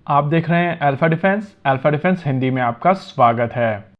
आप देख रहे हैं अल्फा डिफेंस हिंदी में आपका स्वागत है।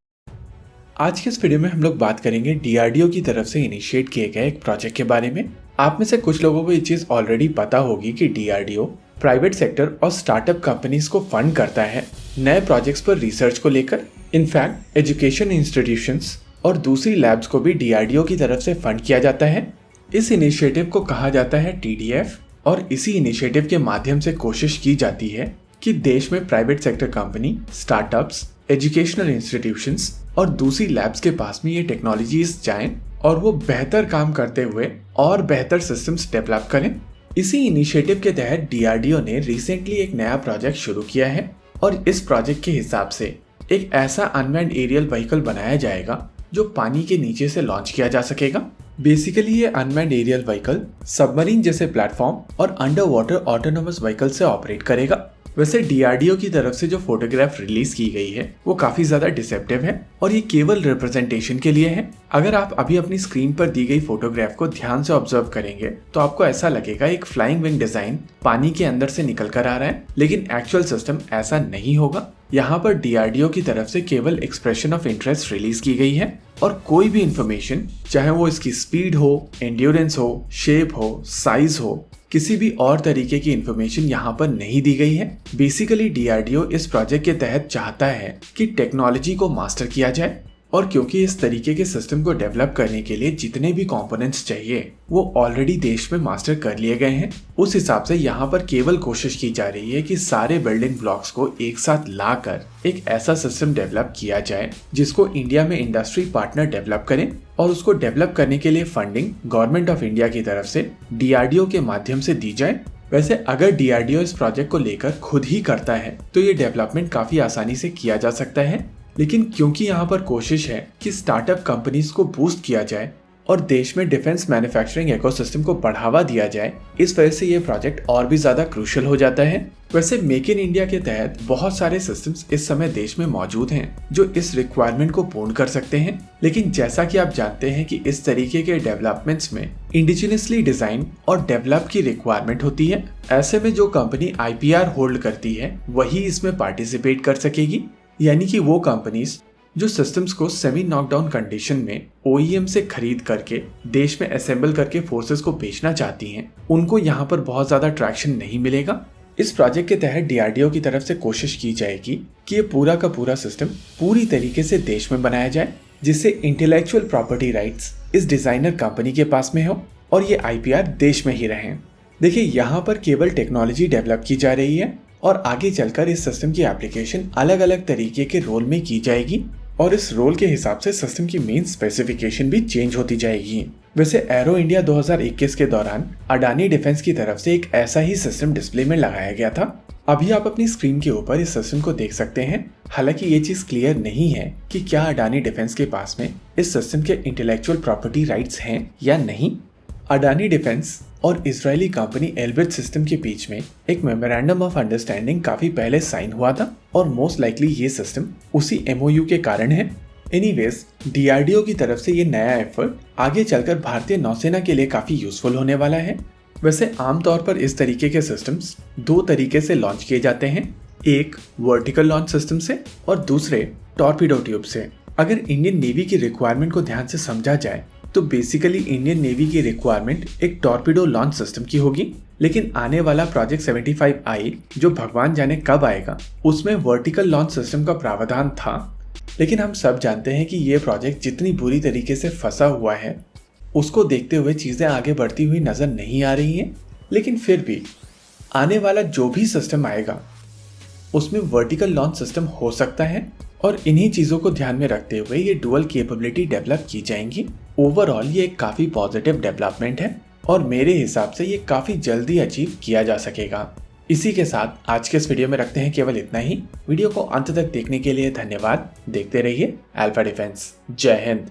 आज के इस वीडियो में हम लोग बात करेंगे डीआरडीओ की तरफ से इनिशिएट किए गए एक प्रोजेक्ट के बारे में। आप में से कुछ लोगों को ये चीज ऑलरेडी पता होगी कि डीआरडीओ प्राइवेट सेक्टर और स्टार्टअप कंपनीज को फंड करता है नए प्रोजेक्ट्स पर रिसर्च को लेकर। इनफैक्ट एजुकेशन इंस्टीट्यूशंस और दूसरी लैब्स को भी डीआरडीओ की तरफ से फंड किया जाता है। इस इनिशिएटिव को कहा जाता है टीडीएफ और इसी इनिशिएटिव के माध्यम से कोशिश की जाती है कि देश में private sector company, startups, educational institutions और दूसरी लैब्स के पास में ये टेक्नोलॉजीज जाएं और वो बेहतर काम करते हुए और बेहतर सिस्टम्स डेवलप करें। इसी इनिशिएटिव के तहत डीआरडीओ ने रिसेंटली एक नया प्रोजेक्ट शुरू किया है और इस प्रोजेक्ट के हिसाब से एक ऐसा अनमैन्ड एरियल व्हीकल बनाया जाएगा जो पानी के नीचे से लॉन्च किया जा सकेगा। बेसिकली ये अनमैन्ड एरियल व्हीकल सबमरीन जैसे प्लेटफॉर्म और अंडर वाटर ऑटोनोमस व्हीकल से ऑपरेट करेगा। वैसे डीआरडीओ की तरफ से जो फोटोग्राफ रिलीज की गई है वो काफी ज्यादा डिसेप्टिव है और ये केवल रिप्रेजेंटेशन के लिए है। अगर आप अभी अपनी स्क्रीन पर दी गई फोटोग्राफ को ध्यान से ऑब्जर्व करेंगे तो आपको ऐसा लगेगा एक फ्लाइंग विंग डिजाइन पानी के अंदर से निकल कर आ रहा है, लेकिन एक्चुअल सिस्टम ऐसा नहीं होगा। यहाँ पर डीआरडीओ की तरफ से केवल एक्सप्रेशन ऑफ इंटरेस्ट रिलीज की गई है और कोई भी इंफॉर्मेशन, चाहे वो इसकी स्पीड हो, एंड्योरेंस हो, शेप हो, साइज हो, किसी भी और तरीके की इंफॉर्मेशन यहाँ पर नहीं दी गई है। बेसिकली डीआरडीओ इस प्रोजेक्ट के तहत चाहता है कि टेक्नोलॉजी को मास्टर किया जाए और क्योंकि इस तरीके के सिस्टम को डेवलप करने के लिए जितने भी कंपोनेंट्स चाहिए वो ऑलरेडी देश में मास्टर कर लिए गए हैं, उस हिसाब से यहाँ पर केवल कोशिश की जा रही है कि सारे बिल्डिंग ब्लॉक्स को एक साथ लाकर एक ऐसा सिस्टम डेवलप किया जाए जिसको इंडिया में इंडस्ट्री पार्टनर डेवलप करें और उसको डेवलप करने के लिए फंडिंग गवर्नमेंट ऑफ इंडिया की तरफ से डीआरडीओ के माध्यम से दी जाए। वैसे अगर डीआरडीओ इस प्रोजेक्ट को लेकर खुद ही करता है तो ये डेवलपमेंट काफी आसानी से किया जा सकता है, लेकिन क्योंकि यहाँ पर कोशिश है कि स्टार्टअप कंपनीज को बूस्ट किया जाए और देश में डिफेंस मैन्युफैक्चरिंग इकोसिस्टम को बढ़ावा दिया जाए, इस वजह से ये प्रोजेक्ट और भी ज्यादा क्रूशियल हो जाता है। वैसे मेक इन इंडिया के तहत बहुत सारे सिस्टम्स इस समय देश में मौजूद हैं जो इस रिक्वायरमेंट को पूर्ण कर सकते हैं, लेकिन जैसा कि आप जानते हैं कि इस तरीके के डेवलपमेंट्स में इंडिजिनियसली डिजाइन और डेवलप की रिक्वायरमेंट होती है। ऐसे में जो कंपनी आईपीआर होल्ड करती है वही इसमें पार्टिसिपेट कर सकेगी, यानी कि वो कंपनीज जो सिस्टम्स को सेमी नॉकडाउन कंडीशन में ओईएम से खरीद करके देश में असेंबल करके फोर्सेस को बेचना चाहती हैं, उनको यहाँ पर बहुत ज्यादा ट्रैक्शन नहीं मिलेगा। इस प्रोजेक्ट के तहत डीआरडीओ की तरफ से कोशिश की जाएगी कि ये पूरा का पूरा सिस्टम पूरी तरीके से देश में बनाया जाए, जिससे इंटेलेक्चुअल प्रॉपर्टी राइट्स इस डिजाइनर कंपनी के पास में हो और ये आईपीआर देश में ही रहें। देखिए, यहाँ पर केवल टेक्नोलॉजी डेवलप की जा रही है और आगे चलकर इस सिस्टम की एप्लीकेशन अलग अलग तरीके के रोल में की जाएगी और इस रोल के हिसाब से सिस्टम की मेन स्पेसिफिकेशन भी चेंज होती जाएगी। वैसे एरो इंडिया 2021 के दौरान अडानी डिफेंस की तरफ से एक ऐसा ही सिस्टम डिस्प्ले में लगाया गया था। अभी आप अपनी स्क्रीन के ऊपर इस सिस्टम को देख सकते हैं। हालांकि ये चीज क्लियर नहीं है कि क्या अडानी डिफेंस के पास में इस सिस्टम के इंटेलेक्चुअल प्रॉपर्टी राइट्स हैं या नहीं। अडानी डिफेंस और इजरायली कंपनी एल्बिट सिस्टम के बीच में एक मेमोरेंडम ऑफ अंडरस्टैंडिंग काफी पहले साइन हुआ था और मोस्ट लाइकली ये सिस्टम उसी एमओयू के कारण है। एनीवेज, डीआरडीओ की तरफ से ये नया एफर्ट आगे चलकर भारतीय नौसेना के लिए काफी यूजफुल होने वाला है। वैसे आमतौर पर इस तरीके के सिस्टम्स दो तरीके से लॉन्च किए जाते हैं, एक वर्टिकल लॉन्च सिस्टम से और दूसरे टॉर्पीडो ट्यूब से। अगर इंडियन नेवी की रिक्वायरमेंट को ध्यान से समझा जाए तो बेसिकली इंडियन नेवी की रिक्वायरमेंट एक टॉर्पीडो लॉन्च सिस्टम की होगी, लेकिन आने वाला प्रोजेक्ट 75I जो भगवान जाने कब आएगा उसमें वर्टिकल लॉन्च सिस्टम का प्रावधान था। लेकिन हम सब जानते हैं कि ये प्रोजेक्ट जितनी बुरी तरीके से फंसा हुआ है उसको देखते हुए चीजें आगे बढ़ती हुई नजर नहीं आ रही हैं। लेकिन फिर भी आने वाला जो भी सिस्टम आएगा उसमें वर्टिकल लॉन्च सिस्टम हो सकता है और इन्हीं चीजों को ध्यान में रखते हुए ये डुअल कैपेबिलिटी डेवलप की जाएंगी। ओवरऑल ये एक काफी पॉजिटिव डेवलपमेंट है और मेरे हिसाब से ये काफी जल्दी अचीव किया जा सकेगा। इसी के साथ आज के इस वीडियो में रखते हैं केवल इतना ही। वीडियो को अंत तक देखने के लिए धन्यवाद। देखते रहिए अल्फा डिफेंस। जय हिंद।